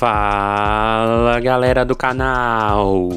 Fala galera do canal,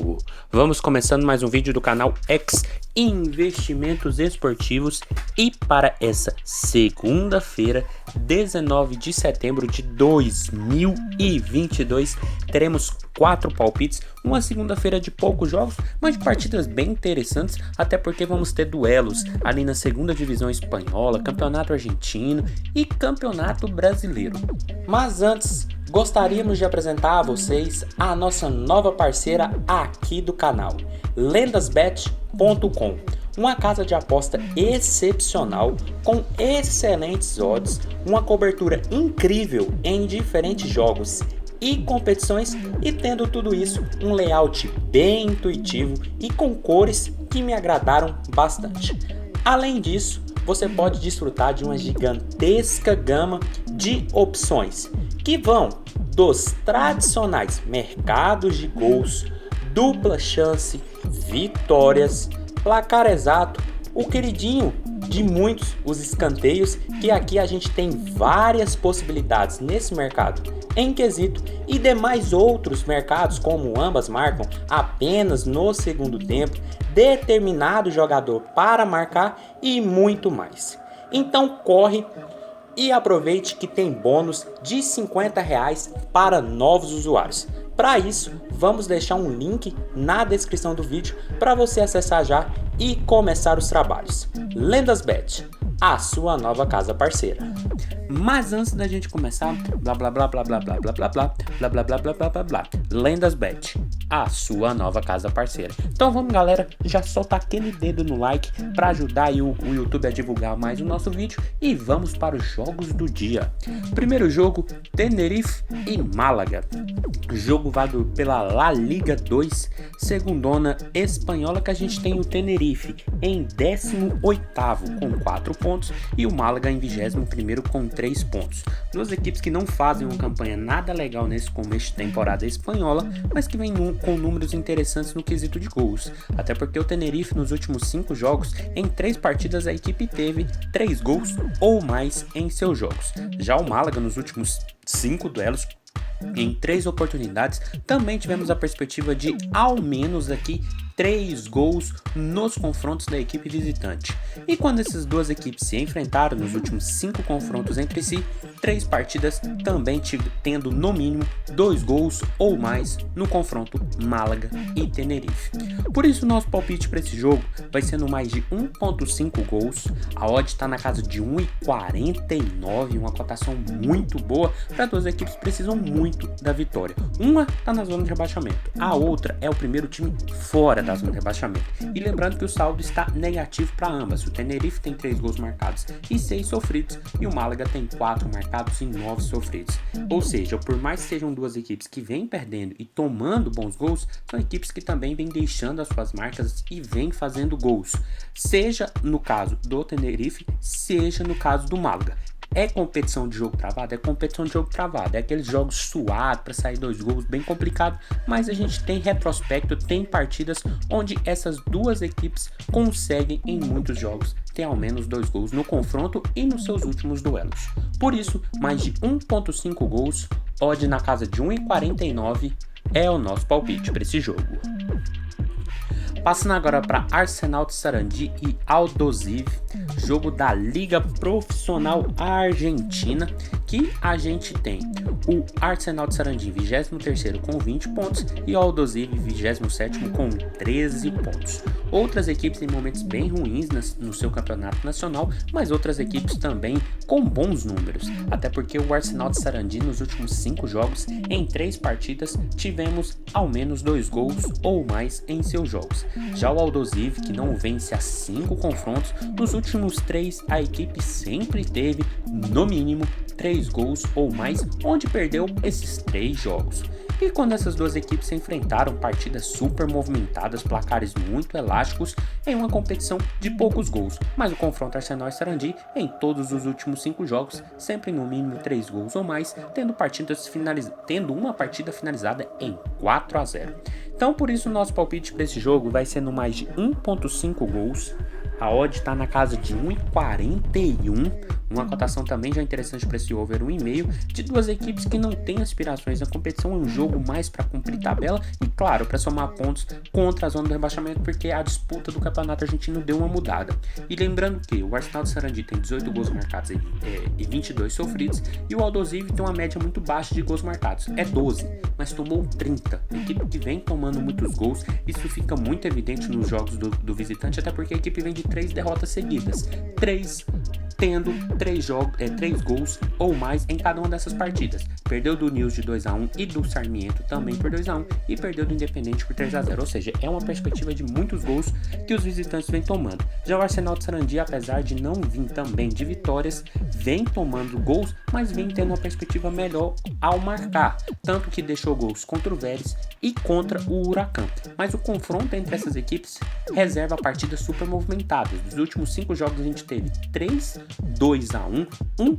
vamos começando mais um vídeo do canal X Investimentos Esportivos e para essa segunda-feira, 19 de setembro de 2022, teremos 4 palpites, uma segunda-feira de poucos jogos, mas de partidas bem interessantes, até porque vamos ter duelos ali na segunda divisão espanhola, campeonato argentino e campeonato brasileiro. Mas antes, gostaríamos de apresentar a vocês a nossa nova parceira aqui do canal, lendasbet.com, uma casa de aposta excepcional com excelentes odds, uma cobertura incrível em diferentes jogos e competições e tendo tudo isso um layout bem intuitivo e com cores que me agradaram bastante. Além disso, você pode desfrutar de uma gigantesca gama de opções que vão dos tradicionais mercados de gols, dupla chance, vitórias, placar exato, o queridinho de muitos, os escanteios, que aqui a gente tem várias possibilidades nesse mercado em quesito e demais outros mercados como ambas marcam apenas no segundo tempo, determinado jogador para marcar e muito mais. Então corre e aproveite que tem bônus de R$50 para novos usuários. Para isso, vamos deixar um link na descrição do vídeo para você acessar já e começar os trabalhos. Lendasbet, a sua nova casa parceira. Mas antes da gente começar, blá blá blá blá blá blá blá blá blá blá blá blá blá blá blá blá, Lendasbet, a sua nova casa parceira. Então vamos galera, já solta aquele dedo no like para ajudar aí o YouTube a divulgar mais o nosso vídeo e vamos para os jogos do dia. Primeiro jogo, Tenerife e Málaga. Jogo válido pela La Liga 2, segundona espanhola, que a gente tem o Tenerife em 18º com 4 pontos e o Málaga em 21º com 3 pontos. Duas equipes que não fazem uma campanha nada legal nesse começo de temporada espanhola, mas que vem com números interessantes no quesito de gols. Até porque o Tenerife nos últimos 5 jogos, em 3 partidas a equipe teve 3 gols ou mais em seus jogos. Já o Málaga nos últimos 5 duelos, em 3 oportunidades, também tivemos a perspectiva de ao menos aqui 3 gols nos confrontos da equipe visitante. E quando essas duas equipes se enfrentaram nos últimos 5 confrontos entre si, 3 partidas também tendo no mínimo 2 gols ou mais no confronto Málaga e Tenerife. Por isso nosso palpite para esse jogo vai ser no mais de 1.5 gols, a odd está na casa de 1,49, uma cotação muito boa para duas equipes que precisam muito da vitória. Uma está na zona de rebaixamento, a outra é o primeiro time fora da zona de rebaixamento. E lembrando que o saldo está negativo para ambas. O Tenerife tem 3 gols marcados e 6 sofridos e o Málaga tem 4 marcados e 9 sofridos. Ou seja, por mais que sejam duas equipes que vêm perdendo e tomando bons gols, são equipes que também vêm deixando as suas marcas e vêm fazendo gols. Seja no caso do Tenerife, seja no caso do Málaga. É competição de jogo travado? É competição de jogo travado. É aqueles jogos suados para sair 2 gols, bem complicado. Mas a gente tem retrospecto, tem partidas onde essas duas equipes conseguem em muitos jogos ter ao menos 2 gols no confronto e nos seus últimos duelos. Por isso, mais de 1.5 gols, odd na casa de 1,49 é o nosso palpite para esse jogo. Passando agora para Arsenal de Sarandi e Aldosivi, jogo da Liga Profissional Argentina, que a gente tem o Arsenal de Sarandi 23º com 20 pontos e o Aldosivi 27º com 13 pontos. Outras equipes em momentos bem ruins no seu campeonato nacional, mas outras equipes também com bons números, até porque o Arsenal de Sarandi nos últimos 5 jogos, em 3 partidas, tivemos ao menos 2 gols ou mais em seus jogos. Já o Aldosivi, que não vence a 5 confrontos, nos últimos 3 a equipe sempre teve no mínimo 3 gols ou mais, onde perdeu esses 3 jogos. E quando essas duas equipes se enfrentaram, partidas super movimentadas, placares muito elásticos, em uma competição de poucos gols, mas o confronto Arsenal e Sarandi em todos os últimos 5 jogos, sempre no mínimo 3 gols ou mais, tendo uma partida finalizada em 4-0. Então por isso o nosso palpite para esse jogo vai ser no mais de 1.5 gols, a odd está na casa de 1,41, Uma cotação também já interessante para esse over 1,5 de duas equipes que não têm aspirações na competição, um jogo mais para cumprir tabela e, claro, para somar pontos contra a zona do rebaixamento, porque a disputa do campeonato argentino deu uma mudada. E lembrando que o Arsenal de Sarandi tem 18 gols marcados e 22 sofridos, e o Aldosivi tem uma média muito baixa de gols marcados, é 12, mas tomou 30. A equipe que vem tomando muitos gols, isso fica muito evidente nos jogos do visitante, até porque a equipe vem de 3 derrotas seguidas, tendo 3 gols ou mais em cada uma dessas partidas. Perdeu do News de 2-1 e do Sarmiento também por 2-1 e perdeu do Independente por 3-0, ou seja, é uma perspectiva de muitos gols que os visitantes vêm tomando. Já o Arsenal de Sarandi, apesar de não vir também de vitórias, vem tomando gols, mas vem tendo uma perspectiva melhor ao marcar, tanto que deixou gols contra o Vélez e contra o Huracan. Mas o confronto entre essas equipes reserva partidas super movimentadas. Dos últimos 5 jogos a gente teve 3 2-1,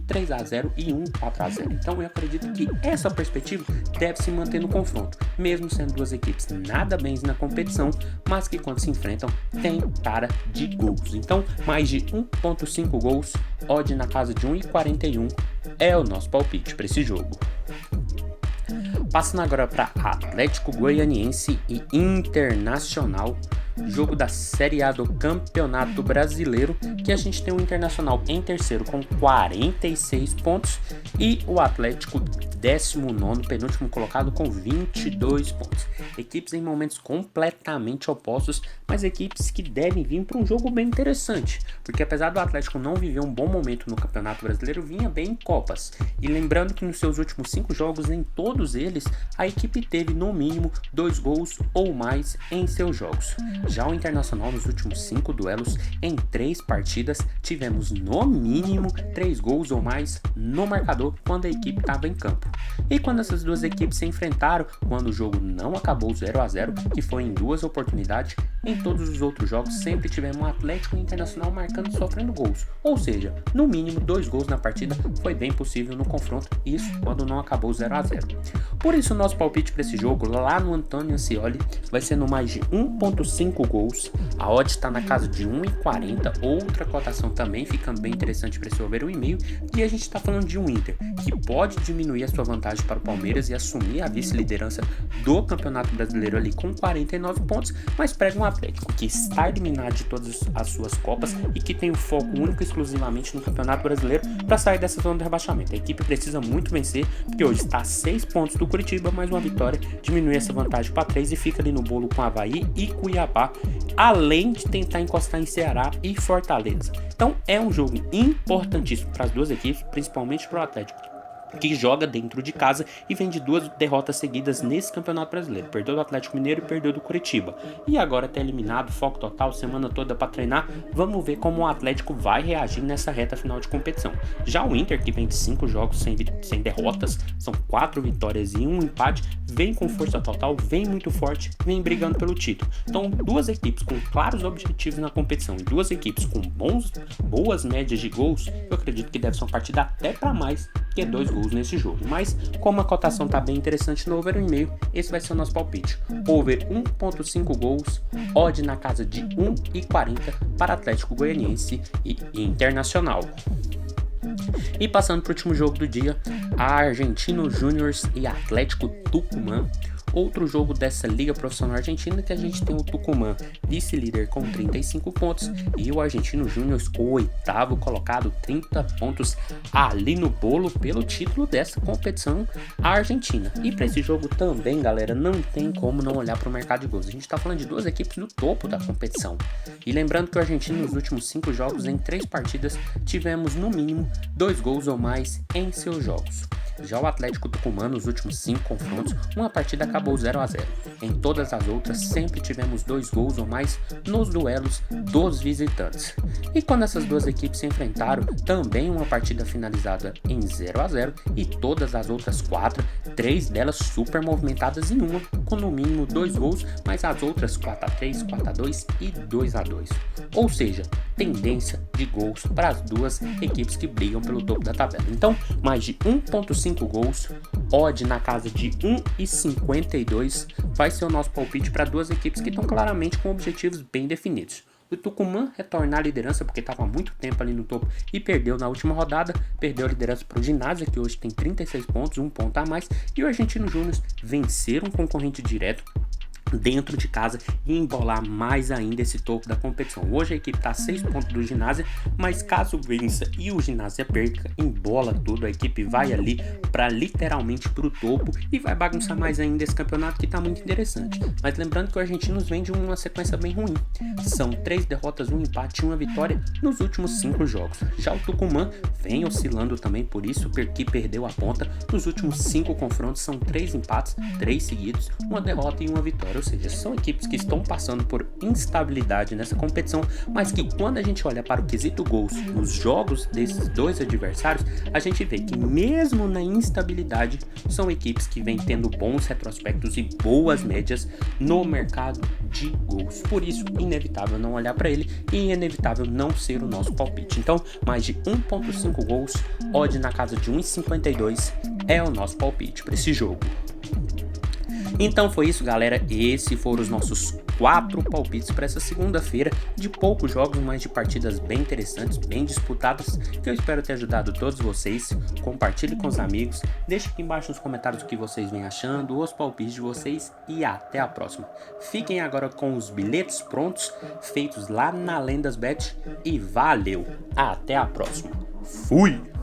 3-0 e 4-0. Então eu acredito que essa perspectiva deve se manter no confronto, mesmo sendo duas equipes nada bens na competição, mas que quando se enfrentam tem cara de gols. Então mais de 1.5 gols, odd na casa de 1,41 é o nosso palpite para esse jogo. Passando agora para Atlético Goianiense e Internacional, jogo da Série A do Campeonato Brasileiro, que a gente tem o Internacional em terceiro com 46 pontos e o Atlético 19º, penúltimo colocado, com 22 pontos. Equipes em momentos completamente opostos, mas equipes que devem vir para um jogo bem interessante, porque apesar do Atlético não viver um bom momento no Campeonato Brasileiro, vinha bem em Copas. E lembrando que nos seus últimos 5 jogos, em todos eles, a equipe teve no mínimo 2 gols ou mais em seus jogos. Já o Internacional, nos últimos 5 duelos, em 3 partidas, tivemos no mínimo 3 gols ou mais no marcador quando a equipe estava em campo. E quando essas duas equipes se enfrentaram, quando o jogo não acabou 0-0, que foi em 2 oportunidades, em todos os outros jogos sempre tivemos um Atlético e Internacional marcando e sofrendo gols. Ou seja, no mínimo 2 gols na partida foi bem possível no confronto, isso quando não acabou 0-0. Por isso, o nosso palpite para esse jogo lá no Antônio Ascioli vai ser no mais de 1.5 gols. A odd está na casa de 1,40, outra cotação também ficando bem interessante para esse over 1,5. E a gente está falando de um Inter que pode diminuir a sua vantagem para o Palmeiras e assumir a vice-liderança do Campeonato Brasileiro ali com 49 pontos, mas prega um Atlético que está eliminado de todas as suas copas e que tem o foco único e exclusivamente no Campeonato Brasileiro para sair dessa zona de rebaixamento. A equipe precisa muito vencer, porque hoje está a 6 pontos do Curitiba, mais uma vitória diminui essa vantagem para 3 e fica ali no bolo com Avaí e Cuiabá, além de tentar encostar em Ceará e Fortaleza. Então é um jogo importantíssimo para as duas equipes, principalmente para o Atlético, que joga dentro de casa e vem de 2 derrotas seguidas nesse Campeonato Brasileiro. Perdeu do Atlético Mineiro e perdeu do Curitiba. E agora está eliminado, foco total, semana toda para treinar. Vamos ver como o Atlético vai reagir nessa reta final de competição. Já o Inter, que vem de 5 jogos sem derrotas, são 4 vitórias e 1 empate, vem com força total, vem muito forte, vem brigando pelo título. Então, duas equipes com claros objetivos na competição e duas equipes com boas médias de gols, eu acredito que deve ser uma partida até para mais que 2 gols nesse jogo. Mas como a cotação está bem interessante no over 1,5, esse vai ser o nosso palpite. Over 1.5 gols, odd na casa de 1,40 para Atlético Goianiense e Internacional. E passando para o último jogo do dia, Argentinos Júniors e Atlético Tucumã. Outro jogo dessa Liga Profissional Argentina, que a gente tem o Tucumã vice-líder com 35 pontos e o Argentinos Júniors, o 8º colocado, 30 pontos ali no bolo pelo título dessa competição argentina. E para esse jogo também, galera, não tem como não olhar para o mercado de gols. A gente está falando de duas equipes no topo da competição. E lembrando que o Argentino, nos últimos 5 jogos, em 3 partidas, tivemos no mínimo 2 gols ou mais em seus jogos. Já o Atlético Tucumã, nos últimos 5 confrontos, uma partida acabou 0-0. Em todas as outras, sempre tivemos 2 gols ou mais nos duelos dos visitantes. E quando essas duas equipes se enfrentaram, também uma partida finalizada em 0-0 e todas as outras 4, 3 delas super movimentadas em uma, com no mínimo 2 gols, mas as outras 4-3, 4-2 e 2-2. Ou seja, tendência de gols para as duas equipes que brigam pelo topo da tabela. Então, mais de 1.5 gols, odd na casa de 1,52 vai ser o nosso palpite para duas equipes que estão claramente com objetivos bem definidos. o Tucumã retornar à liderança, porque estava há muito tempo ali no topo e perdeu na última rodada, perdeu a liderança para o Ginásio, que hoje tem 36 pontos, um ponto a mais, e o Argentino Júnior vencer um concorrente direto dentro de casa e embolar mais ainda esse topo da competição. Hoje a equipe está a 6 pontos do Ginásio, mas caso vença e o Ginásio perca, embola tudo, a equipe vai ali para literalmente pro topo e vai bagunçar mais ainda esse campeonato que está muito interessante. Mas lembrando que o Argentinos vem de uma sequência bem ruim. São 3 derrotas, 1 empate e 1 vitória nos últimos 5 jogos. Já o Tucumã vem oscilando também, por isso que perdeu a ponta. Nos últimos 5 confrontos são 3 empates, 3 seguidos, 1 derrota e 1 vitória. Ou seja, são equipes que estão passando por instabilidade nessa competição, mas que quando a gente olha para o quesito gols nos jogos desses dois adversários, a gente vê que mesmo na instabilidade, são equipes que vêm tendo bons retrospectos e boas médias no mercado de gols. Por isso, inevitável não olhar para ele e inevitável não ser o nosso palpite. Então, mais de 1.5 gols, odd na casa de 1,52 é o nosso palpite para esse jogo. Então foi isso, galera, esses foram os nossos 4 palpites para essa segunda-feira, de poucos jogos, mas de partidas bem interessantes, bem disputadas, que eu espero ter ajudado todos vocês. Compartilhe com os amigos, deixe aqui embaixo nos comentários o que vocês vêm achando, os palpites de vocês e até a próxima. Fiquem agora com os bilhetes prontos, feitos lá na LendasBet e valeu, até a próxima. Fui!